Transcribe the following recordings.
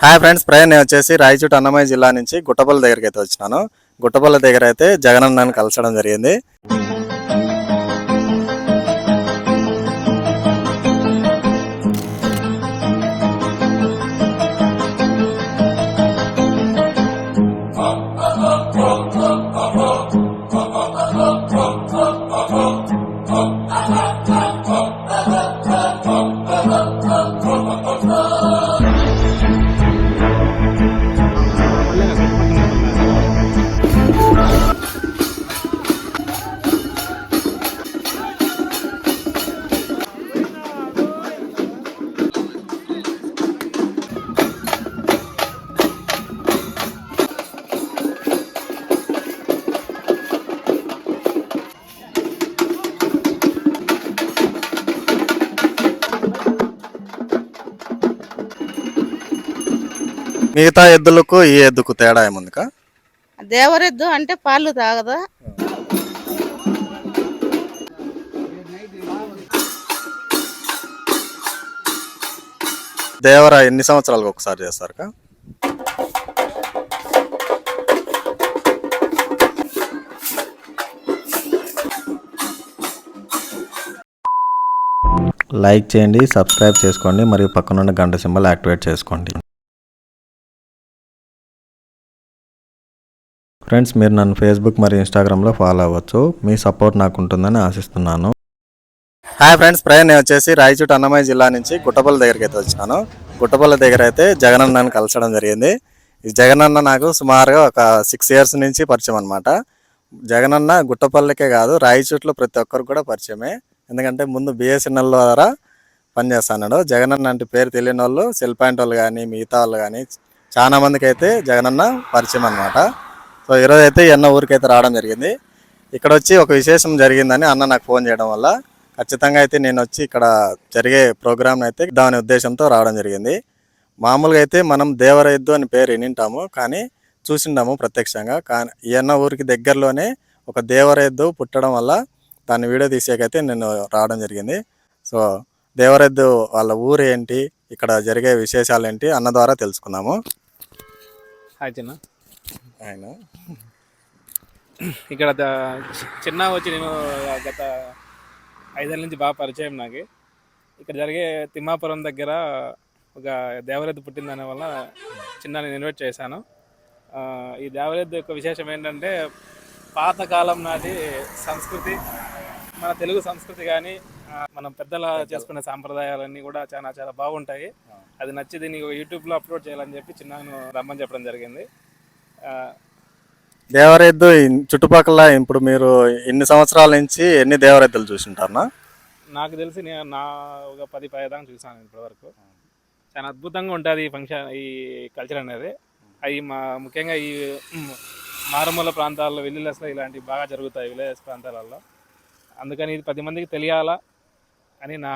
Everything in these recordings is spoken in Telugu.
హాయ్ ఫ్రెండ్స్, నేను వచ్చేసి రాయచోటి అన్నమయ్య జిల్లా నుంచి గుట్టపల్లి దగ్గరికి అయితే వచ్చినాను. గుట్టపల్లి దగ్గర అయితే జగనన్నని కలసడం జరిగింది. మిగతా ఎద్దులకు ఈ ఎద్దుకు తేడా ఏముంది? దేవరెద్దు అంటే పాలు తాగదా. దేవర ఎన్ని సంవత్సరాలకు ఒకసారి చేస్తారు? లైక్ చేయండి, సబ్స్క్రైబ్ చేసుకోండి మరియు పక్కనున్న గంట సింబల్ యాక్టివేట్ చేసుకోండి. ఫ్రెండ్స్, మీరు నన్ను ఫేస్బుక్ మరియు ఇన్స్టాగ్రామ్లో ఫాలో అవ్వచ్చు. మీ సపోర్ట్ నాకు ఉంటుందని ఆశిస్తున్నాను. హాయ్ ఫ్రెండ్స్, నేను వచ్చేసి రాయచోటి అన్నమయ్య జిల్లా నుంచి గుట్టపల్లి దగ్గరికి అయితే వచ్చినాను. గుట్టపల్లి దగ్గర అయితే జగనన్నని కలసడం జరిగింది. ఈ జగనన్న నాకు సుమారుగా ఒక 6 years నుంచి పరిచయం అనమాట. జగనన్న గుట్టపల్లికే కాదు, రాయచోటిలో ప్రతి ఒక్కరు కూడా పరిచయమే. ఎందుకంటే ముందు BSNL ద్వారా పనిచేస్తున్నాడు. జగనన్న అంటే పేరు తెలియని వాళ్ళు, సెల్ పాయింట్ వాళ్ళు కానీ మిగతా వాళ్ళు కానీ చాలా మందికి అయితే జగనన్న పరిచయం అనమాట. సో ఈరోజు అయితే అన్న ఊరికైతే రావడం జరిగింది. ఇక్కడ వచ్చి ఒక విశేషం జరిగిందని అన్న నాకు ఫోన్ చేయడం వల్ల ఖచ్చితంగా అయితే నేను వచ్చి ఇక్కడ జరిగే ప్రోగ్రామ్ని అయితే దాని ఉద్దేశంతో రావడం జరిగింది. మామూలుగా అయితే మనం దేవరెద్దు అని పేరు వినింటాము, కానీ చూసిండాము ప్రత్యక్షంగా. కానీ ఈ అన్న ఊరికి దగ్గరలోనే ఒక దేవరెద్దు పుట్టడం వల్ల దాన్ని వీడియో తీసేకైతే నేను రావడం జరిగింది. సో దేవరెద్దు వాళ్ళ ఊరు ఏంటి, ఇక్కడ జరిగే విశేషాలు ఏంటి అన్న ద్వారా తెలుసుకుందాము. ఆయన ఇక్కడ చిన్న వచ్చి నేను గత 5 ఏళ్ళ నుంచి బాగా పరిచయం నాకు. ఇక్కడ జరిగే తిమ్మాపురం దగ్గర ఒక దేవరెద్దు పుట్టిందనే వల్ల చిన్న నేను ఇన్వైట్ చేశాను. ఈ దేవరెద్దు యొక్క విశేషం ఏంటంటే పాతకాలం నాటి సంస్కృతి, మన తెలుగు సంస్కృతి కానీ మనం పెద్దల చేసుకునే సాంప్రదాయాలన్నీ కూడా చాలా చాలా బాగుంటాయి. అది నచ్చి దీన్ని యూట్యూబ్లో అప్లోడ్ చేయాలని చెప్పి చిన్నను రమ్మని చెప్పడం జరిగింది. దేవరెద్దు చుట్టుపక్కల ఇప్పుడు మీరు ఎన్ని సంవత్సరాల నుంచి ఎన్ని దేవరెద్దులు చూసింటారా? నాకు తెలిసి నేను ఒక 10 దాకా చూసాను ఇప్పటివరకు. చాలా అద్భుతంగా ఉంటుంది ఈ ఫంక్షన్, ఈ కల్చర్ అనేది. అవి ముఖ్యంగా ఈ మారుమూల ప్రాంతాల్లో, విలేజెస్లో ఇలాంటివి బాగా జరుగుతాయి, విలేజెస్ ప్రాంతాలలో. అందుకని ఇది 10 మందికి తెలియాలా అని నా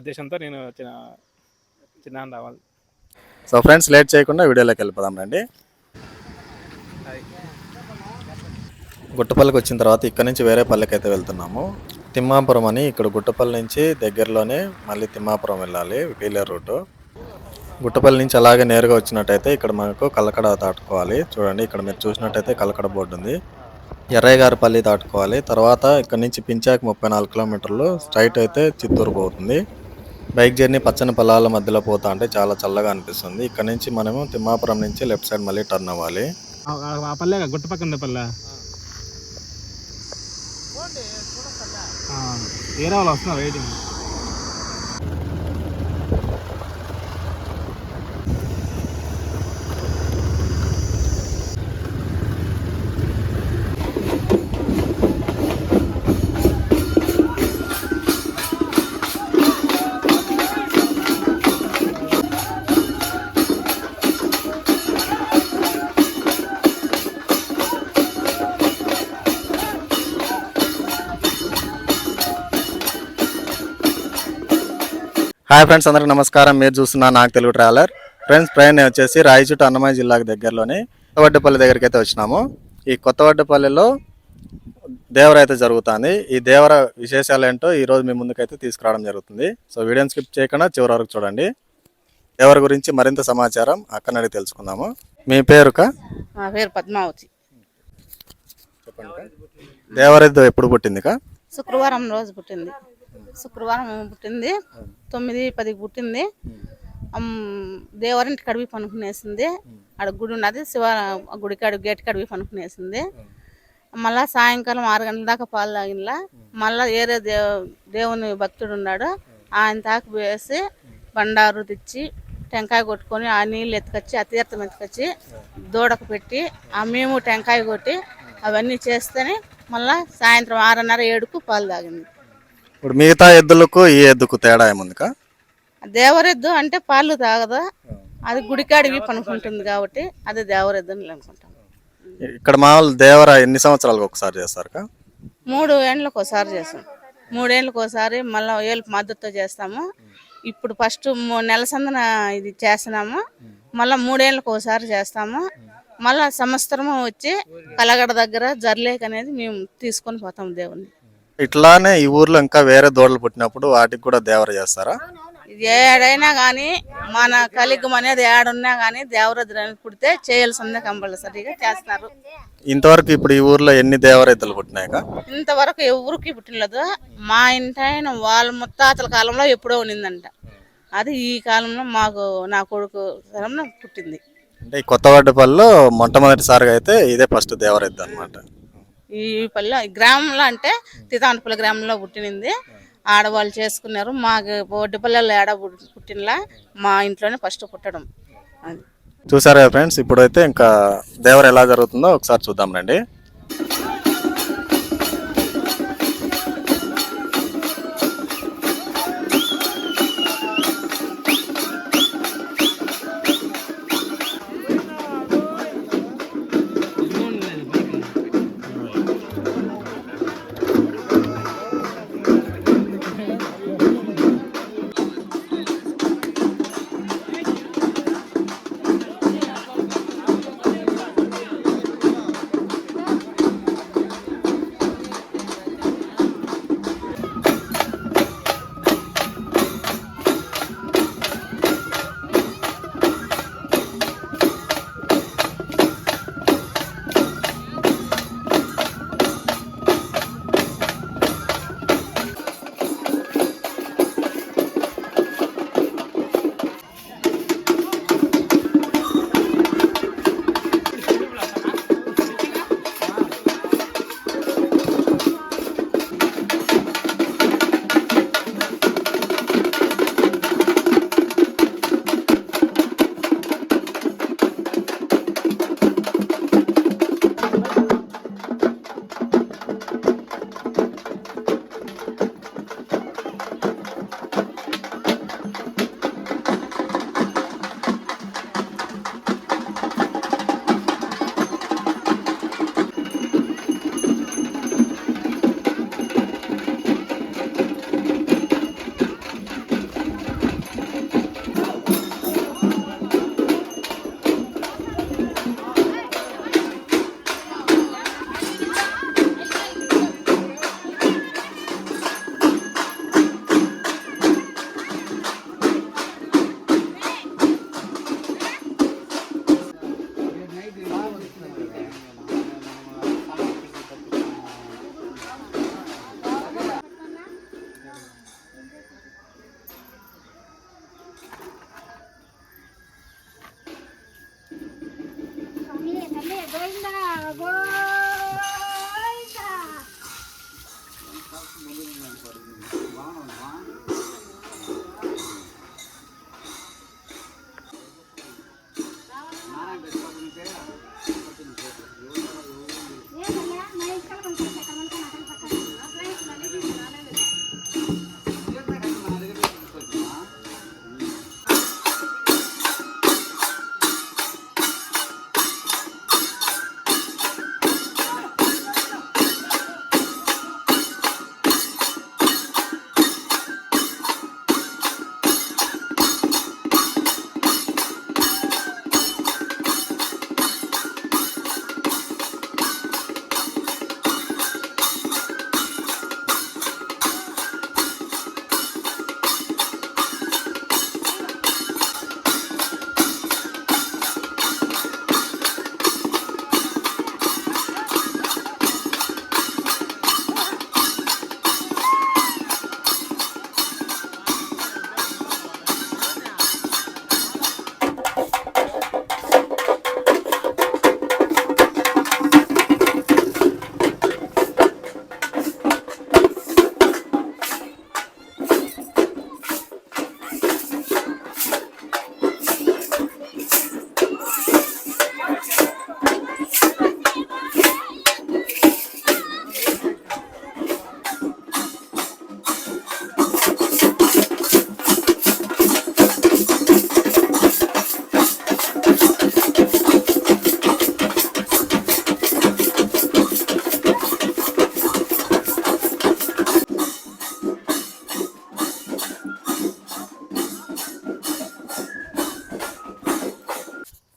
ఉద్దేశంతో నేను చిన్న రావాలి. సో ఫ్రెండ్స్, లేట్ చేయకుండా వీడియోలోకి వెళ్ళిపోదాం రండి. గుట్టపల్లికి వచ్చిన తర్వాత ఇక్కడ నుంచి వేరే పల్లెకి అయితే వెళ్తున్నాము. తిమ్మాపురం అని, ఇక్కడ గుట్టపల్లి నుంచి దగ్గరలోనే మళ్ళీ తిమ్మాపురం వెళ్ళాలి, వీలర్ రూటు. గుట్టపల్లి నుంచి అలాగే నేరుగా వచ్చినట్టయితే ఇక్కడ మనకు కలకడ దాటుకోవాలి. చూడండి, ఇక్కడ మీరు చూసినట్టయితే కలకడ బోర్డు ఉంది. ఎర్రయ్య గారిపల్లి దాటుకోవాలి. తర్వాత ఇక్కడ నుంచి పించాక్ 34 కిలోమీటర్లు స్ట్రైట్ అయితే చిత్తూరు పోతుంది. బైక్ జర్నీ పచ్చని పొలాల మధ్యలో పోతా అంటే చాలా చల్లగా అనిపిస్తుంది. ఇక్కడ నుంచి మనము తిమ్మాపురం నుంచి లెఫ్ట్ సైడ్ మళ్ళీ టర్న్ అవ్వాలి. గుట్టపక్కన పల్లె వేరే వాళ్ళు వస్తున్నారు, వెయిటింగ్. హాయ్ ఫ్రెండ్స్, అందరికీ నమస్కారం. మీరు చూస్తున్నా నాకు తెలుగు ట్రావెలర్. ఫ్రెండ్స్, నేను వచ్చేసి రాయచోటి అన్నమయ్య జిల్లాకి దగ్గరలోని కొత్తవడ్డపల్లి దగ్గరికి అయితే వచ్చినాము. ఈ కొత్తవడ్డపల్లిలో దేవర అయితే జరుగుతుంది. ఈ దేవర విశేషాలు ఏంటో ఈరోజు మీ ముందుకైతే తీసుకురావడం జరుగుతుంది. సో వీడియోని స్కిప్ చేయకుండా చివరి వరకు చూడండి. దేవర గురించి మరింత సమాచారం అక్కని అడిగి తెలుసుకుందాము. మీ పేరుక? మా పేరు పద్మావతి. దేవరెద్దు ఎప్పుడు పుట్టిందిక? శుక్రవారం రోజు పుట్టింది. శుక్రవారం పుట్టింది, 9-10 పుట్టింది. దేవరింటి కడివి పనుకునేసింది. ఆడ గుడి ఉన్నది, గుడి కాడి గేట్ కడివి పనుకునేసింది. మళ్ళా సాయంకాలం 6 గంటల దాకా పాలు తాగినలా. మళ్ళా ఏరే దేవుని భక్తుడు ఉన్నాడు, ఆయన తాకు వేసి బండారు తెచ్చి టెంకాయ కొట్టుకొని ఆ నీళ్ళు ఎత్తుకొచ్చి ఆ తీర్థం ఎత్తుకొచ్చి దూడకు పెట్టి మేము టెంకాయ కొట్టి అవన్నీ చేస్తేనే మళ్ళా సాయంత్రం 6:30-7కు పాలు తాగింది. ఇప్పుడు మిగతా ఎద్దులకు ఈ ఎద్దుకు తేడా ఏముందిక? దేవరెద్దు అంటే పాలు తాగదు, అది గుడికాడివి పనుకుంటుంది కాబట్టి అది దేవరెద్దు అని అనుకుంటాం. ఇక్కడ మామూలు దేవర ఎన్ని సంవత్సరాలకు ఒకసారి చేస్తారు? 3 ఏళ్ళకి ఒకసారి చేస్తాం. 3 ఏళ్ళకి ఒకసారి మళ్ళీ ఏళ్ళకి మద్దతుతో చేస్తాము. ఇప్పుడు ఫస్ట్ నెల సందన ఇది చేస్తున్నాము, మళ్ళీ 3 ఏళ్ళకి ఒకసారి చేస్తాము. మళ్ళీ సంవత్సరము వచ్చి కలగడ దగ్గర జర్లేక్ అనేది మేము తీసుకొని పోతాం దేవుణ్ణి. ఇట్లానే ఈ ఊర్లో ఇంకా వేరే దూడలు పుట్టినప్పుడు వాటికి కూడా దేవర చేస్తారా? ఏడైనా కానీ మన కలిగం అనేది ఏడున్నా కానీ దేవరద్దు పుడితే చేయాల్సిందే, కంపల్సరీగా చేస్తున్నారు. ఇంతవరకు ఇప్పుడు ఈ ఊర్లో ఎన్ని దేవర ఎద్దులు పుట్టినాయిక? ఇంతవరకు ఎవరికి పుట్టినలేదు. మా ఇంటాయన వాళ్ళ ముత్తాతల కాలంలో ఎప్పుడో ఉన్నిందంట, అది ఈ కాలంలో మాకు నా కొడుకు తరంలో పుట్టింది. అంటే ఈ కొత్తవాడ్డపల్లిలో మొట్టమొదటిసారిగా అయితే ఇదే ఫస్ట్ దేవర ఎద్దు అనమాట. ఈ పల్లె గ్రామంలో అంటే తితాంటపల్లి గ్రామంలో పుట్టింది. ఆడవాళ్ళు చేసుకున్నారు. మాకు ఒడ్డుపల్లెలో ఏడ పుట్టినలా, మా ఇంట్లోనే ఫస్ట్ పుట్టడం. అది చూసారా ఫ్రెండ్స్, ఇప్పుడైతే ఇంకా దేవర ఎలా జరుగుతుందో ఒకసారి చూద్దాం రండి.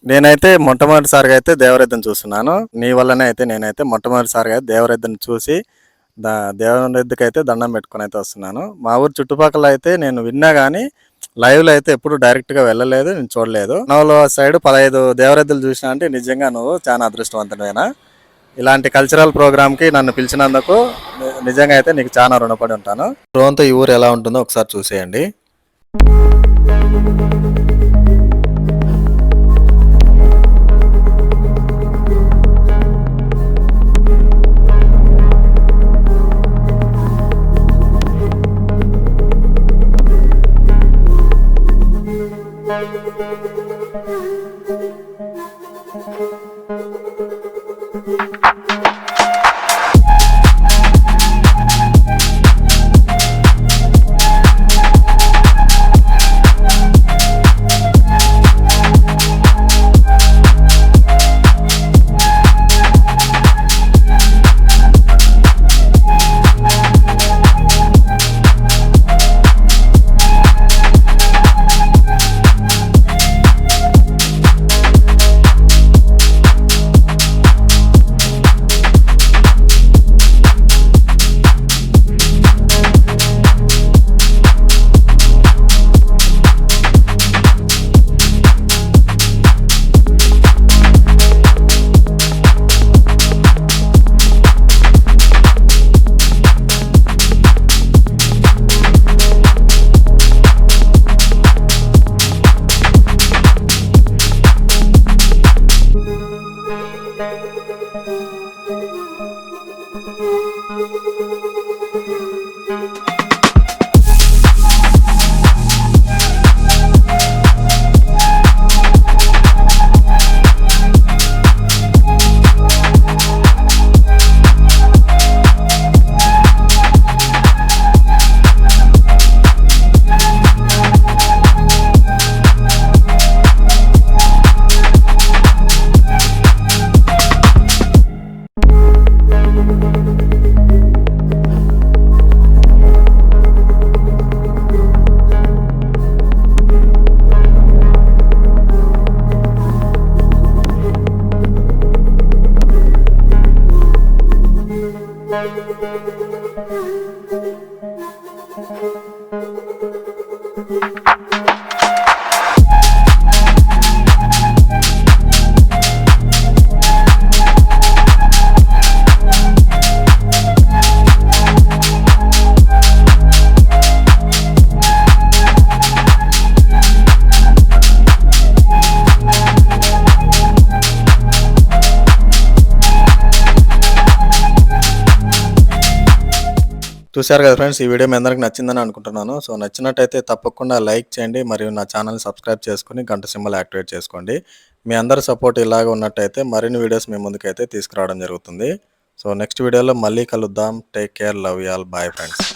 నేనైతే మొట్టమొదటిసారిగా అయితే దేవరెద్దును చూస్తున్నాను. నీ వల్లనే అయితే నేనైతే మొట్టమొదటిసారిగా దేవరెద్దును చూసి దేవరెద్దుకి అయితే దండం పెట్టుకొని అయితే వస్తున్నాను. మా ఊరు చుట్టుపక్కల అయితే నేను విన్నా కానీ లైవ్లో అయితే ఎప్పుడు డైరెక్ట్గా వెళ్ళలేదు, నేను చూడలేదు. నవలో సైడ్ 15 దేవరెద్దులు చూసినా అంటే నిజంగా నువ్వు చాలా అదృష్టవంతుడైనా. ఇలాంటి కల్చరల్ ప్రోగ్రామ్కి నన్ను పిలిచినందుకు నిజంగా అయితే నీకు చాలా రుణపడి ఉంటాను. డ్రోన్తో ఈ ఊరు ఎలా ఉంటుందో ఒకసారి చూసేయండి. చూశారు కదా ఫ్రెండ్స్, ఈ వీడియో మీ అందరికి నచ్చిందని అనుకుంటున్నాను. సో నచ్చినట్టయితే తప్పకుండా లైక్ చేయండి మరియు నా ఛానల్ సబ్స్క్రైబ్ చేసుకుని గంట సింబల్ యాక్టివేట్ చేసుకోండి. మీ అందరి సపోర్ట్ ఇలాగ ఉన్నట్టయితే మరిన్ని వీడియోస్ మీ ముందుకైతే తీసుకురావడం జరుగుతుంది. సో నెక్స్ట్ వీడియోలో మళ్ళీ కలుద్దాం. Take care, love you all, bye friends.